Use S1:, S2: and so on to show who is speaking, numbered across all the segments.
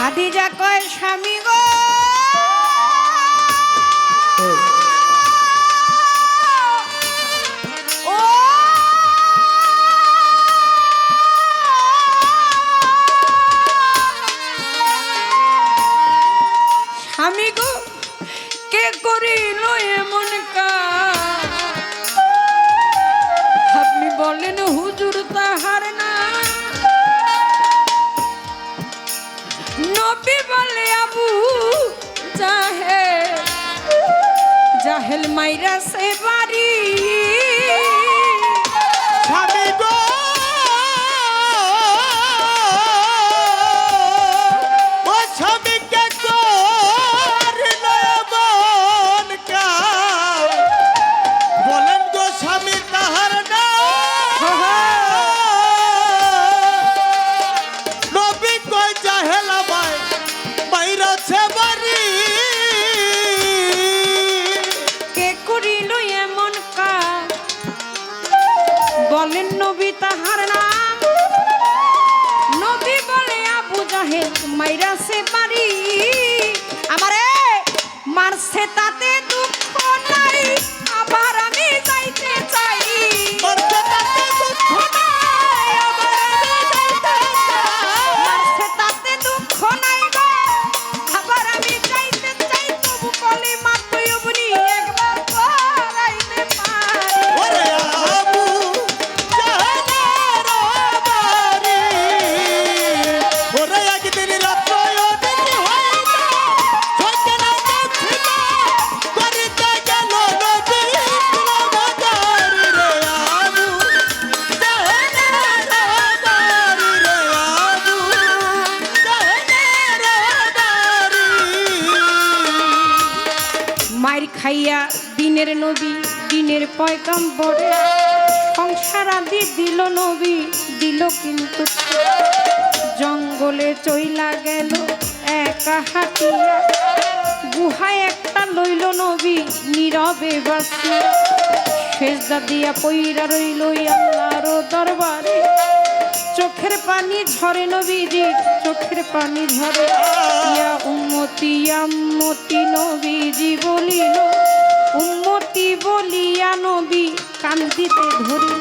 S1: খাদিজা কয় স্বামী গো ও স্বামী গো কে করিল এমন কাজ আপনি বলেন হুজুর তাহার না নবী বলে আবু জাহেল জাহেল মাইরা সে বাড়ি
S2: স্বামী গো ও স্বামীকে করিল এমন কাজ বলেন গো স্বামী তাহার না নবী কই জাহেল আমায় মাইরাছে বাড়ি
S1: কে করিল এমন কাজ বলেন নবী তাহার নাম নবী বলে আবু জাহেল মাইরা সে বাড়ি আমারে মারছে তাতে দুঃখ নাই আবার আমি যাইতে চাই
S2: মারছে তাতে দুঃখ
S1: নাই, আবার আমি যাইতে চাই। মারছে তাতে দুঃখ নাই গো, আবার আমি যাইতে চাই তবু কলিমা তৈয়বনি একবার পড়াইতে পারি
S2: ওরে আবু জাহেলের বাড়ি ওরে একদিন রাত্র ওদিন হইল ঝোঁকে না দেখছিল করিতে গেল নবী বাজারি রে আবু জাহেলের বাড়ি রে আবু জাহেলের বাড়ি
S1: মায়ের খাইয়া দিনের নবী দিনের পয়গাম্বরে সংসার আদি দিল নবী দিল কিন্তু জঙ্গলে চইলা গেল একা হাঁটিয়া গুহায় একটা লইল নবী নীরবে বাসিয়া সেজদা দিয়া পইরা রইল আল্লাহর দরবারে চোখের পানি ঝরে নবীজি চোখের পানি ঝরে ইয়া উম্মতি নবীজি বলিল উম্মতি বলিয়া নবী কান্দিতে ধরি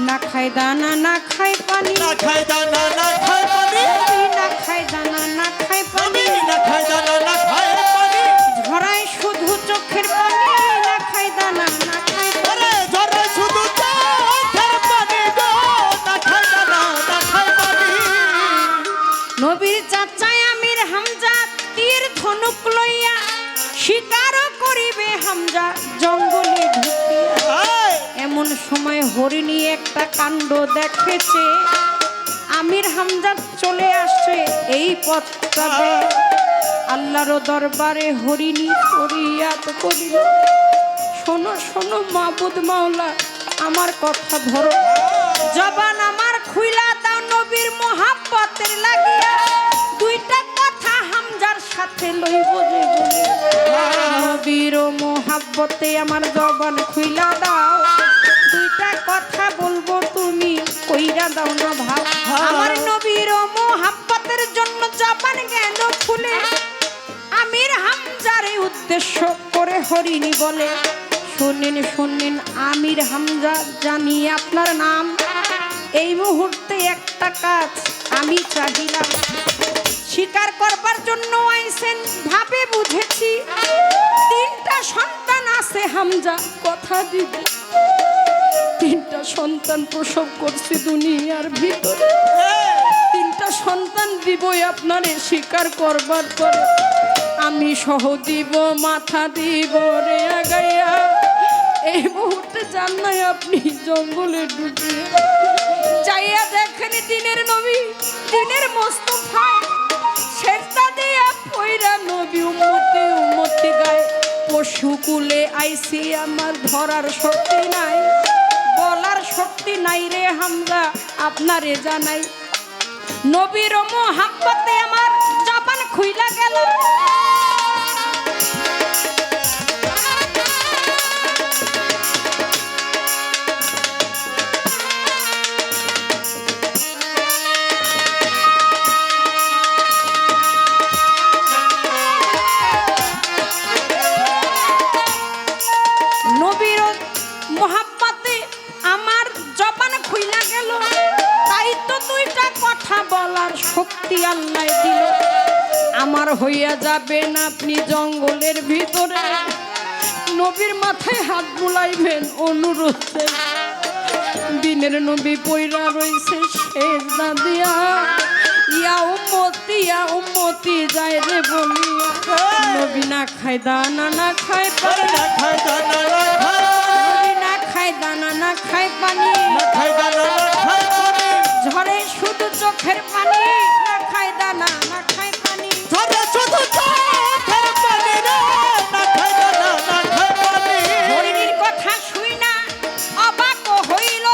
S1: না খায় দানা না খায় পানি
S2: না খায় দানা না খায় পানি
S1: নবী না খায় দানা না খায় পানি
S2: না খায় দানা না খায় পানি
S1: ঝরায় শুধু চোখের পানি না খায় দানা না খায় পানি
S2: ওরে ঝরে শুধু চোখের পানি গো না খায় দানা না খায় পানি
S1: নবীর চাচাই আমির হামজা তীর ধনুক লইয়া শিকারও করিবে হামজা জঙ্গলে ঢুকিয়া এমন সময় হরিণী একটা কাণ্ড দেখেছে আমির হামজা চলে আসছে এই পথটাতে আল্লাহর দরবারে হরিণী ফরিয়াদ করিল শোনো শোনো মাবুদ মাওলা আমার কথা ধরো জবান আমার খুইলা দাও নবীর মোহাব্বতের লাগিয়া দুইটা কথা হামজার সাথে লইব যে বলি নবীর মোহাব্বতে আমার জবান খুইলা দাও দুইটা কথা বলবো তুমি কইরা দাও না ভাব আমার নবীর মোহাব্বতের জন্য জবান গেল খুলে আমির হামজারে উদ্দেশ্য করে হরিণী বলে শুনেন শুনেন আমির হামজা জানি আপনার নাম এই মুহূর্তে একটা কাজ আমি চাহিলাম স্বীকার করবার জন্য আইছেন ভাবে বুঝেছি তিনটা সন্তান আছে হামজা কথা দিবি তিনটা সন্তান প্রসব করছে দুনিয়ার ভিতরে তিনটা সন্তান দিবই আপনারে স্বীকার করবার পরে আমি সহ দিব মাথা দিব রে আগাইয়া এই মুহূর্তে জান নাই আপনি জঙ্গলে ঢুকিয়ে যাইয়া দেখেন দিনের নবী দিনের মোস্তফা সেজদা দিয়া পয়রা নবী উম্মতি গায় পশুকুলে আইছি আমার ধরার শক্তি নাই বলার শক্তি নাই রে হামজা আপনারে জানাই নবীর মোহাব্বতে আমার জবান খুইলা গেল জান্নায় দিল। আমার হইয়া যাবেন আপনি জঙ্গলের ভিতরে, নবীর মাথায় হাত বুলাইবেন অনুরোধে। দিনের নবী পয়রা রইছে সেজদা দিয়া, ইয়া উম্মতি যায় রে বলিয়া। নবী না খায় দানা না খায় পানি,
S2: না খায় দানা না খায়
S1: নবী না খায় দানা না খায় পানি,
S2: না খায় দানা না খায় পানি
S1: ঝরে শুধু চোখের পানি, না খায় দানা না খায় পানি।
S2: ঝরে শুধু চোখের পানি রে, না খায় দানা না খায় পানি।
S1: হরিণীর কথা শুই না অবাক হইল,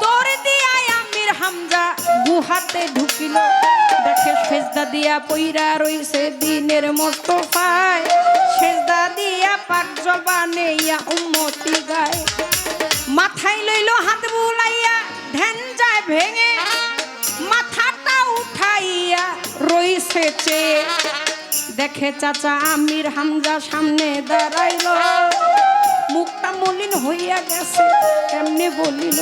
S1: তোর দিয়াই আমির হামজা গুহাতে ঢুকিল। দেখে সেজদা দিয়া পইরা রইছে দিনের মোস্তফায়, সেজদা দিয়া পাক জবানে ইয়া উম্মতি গায়। মাথায় লইল হাত বুলাইয়া, ধ্যান যায় ভেঙে, মাথাটা উঠাইয়া রইছে চেয়ে। দেখে চাচা আমির হামজা সামনে দাঁড়াইল, মুখটা মলিন হইয়া গেছে কেমনে বলিল।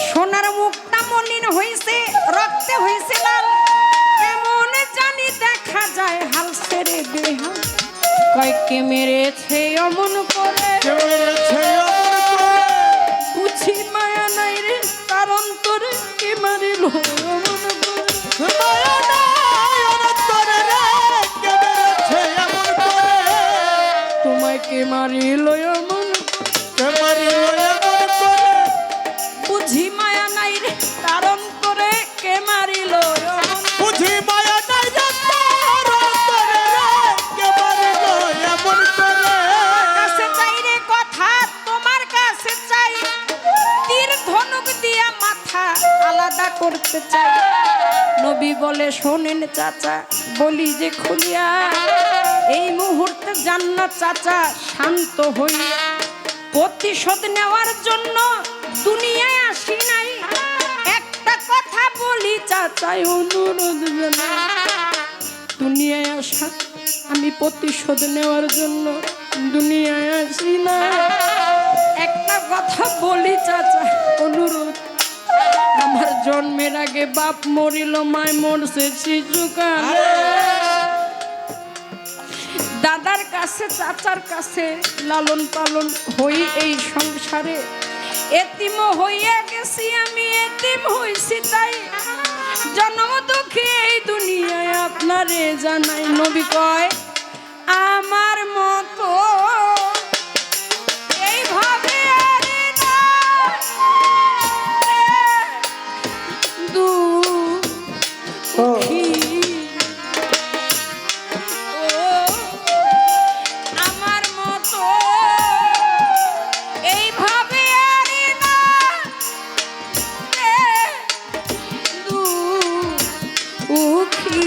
S1: সোনার মুখটা মলিন হইছে, রক্তে হইছে লাল, কেমন জানি দেখা যায় হাল ছেড়ে বেহাল। কয়েককে মেরেছে অমন করে,
S2: কে মেরেছে অমন করে,
S1: বুঝি মায়া নাই রে তার অন্তরে, কে মারিল অমন করে।
S2: মায়া নাই অন্তরে রে, কে মেরেছে এমন করে,
S1: তোমায় কে মারিল অমন,
S2: কে মারিল এমন করে।
S1: বুঝি মায়া নাই রে তার অন্তরে, কে মারিল অমন।
S2: বুঝি মায়া নাই রে তার অন্তরে রে, কে মারিল এমন করে।
S1: কাছে চাই রে কথা তোমার কাছে চাই, তীর ধনুক দিয়া মাথা আলাদা করতে চাই। নবী বলে শোনেন চাচা বলি যে খুলিয়া, এই মুহূর্তে জান্নাত চাচা শান্ত হইয়া। প্রতিশোধ নেওয়ার জন্য দুনিয়ায় আসি নাই, একটা কথা বলি চাচাই অনুরোধ জানাই। দুনিয়ায় আসা আমি প্রতিশোধ নেওয়ার জন্য দুনিয়ায় আসি না, একটা কথা বলি চাচা অনুরোধ। আমার জন্মের আগে বাপ মরিল, মায় মরছে শিশুকালে, দাদার কাছে চাচার কাছে লালন পালন হই এই সংসারে। এতিম হইয়া গেছি আমি, এতিম হইছি তাই, জন্ম দুঃখী এই দুনিয়ায় আপনারে জানাই। নবী কয় আমার মতো এইভাবে আরে না দুঃখী, আমার মতো এইভাবে আরে না দুঃখী।